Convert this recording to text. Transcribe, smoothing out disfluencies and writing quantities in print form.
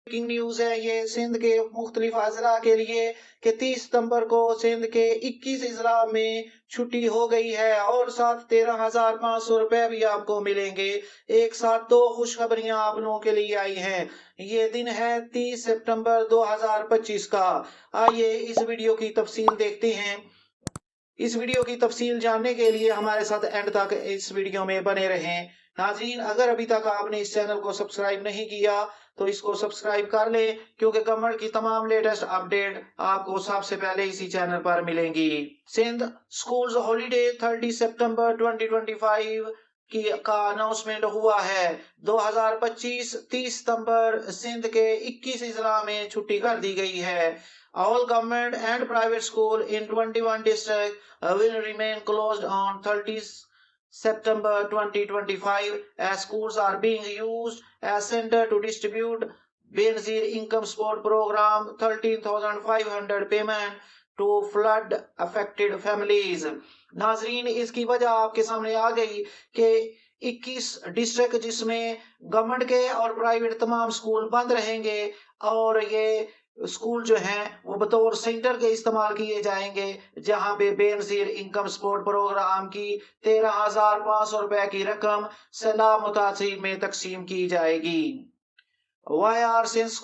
Breaking news है ये सिंध के मुख्तलिफ अजला के लिए कि 30 सितंबर को सिंध के 21 अजला में छुट्टी हो गई है और साथ 13,500 रुपए भी आपको मिलेंगे। एक साथ दो खुशखबरियां आप लोगों के लिए आई हैं। ये दिन है 30 सितंबर 2025 का। आइए इस वीडियो की तफसील देखते हैं। इस वीडियो की तफसील जानने के लिए हमारे साथ एंड तक इस वीडियो में बने रहें। नाज़रीन, अगर अभी तक आपने इस चैनल को सब्सक्राइब नहीं किया तो इसको सब्सक्राइब कर लें, क्योंकि गवर्नमेंट की तमाम लेटेस्ट अपडेट आपको सबसे पहले इसी चैनल पर मिलेंगी। सिंध स्कूल्स हॉलीडे 30 सितंबर 2025 की का अनाउंसमेंट हुआ है। 2025 30 सितंबर सिंध के 21 अजला में छुट्टी कर दी गई है। All government and private school in 21 districts will remain closed on 30 September 2025 as schools are being used as center to distribute Benazir Income Support Program 13,500 payment to flood affected families। नाजरीन, इसकी वजह आपके सामने आ गई कि 21 डिस्ट्रिक्ट जिसमें government के और प्राइवेट तमाम स्कूल बंद रहेंगे और ये स्कूल जो हैं वो बतौर सेंटर के इस्तेमाल किए जाएंगे, जहां पे बेनजीर इनकम सपोर्ट प्रोग्राम की 13,500 रुपए की रकम सैलाब मुतासिर में तकसीम की जाएगी। Y are since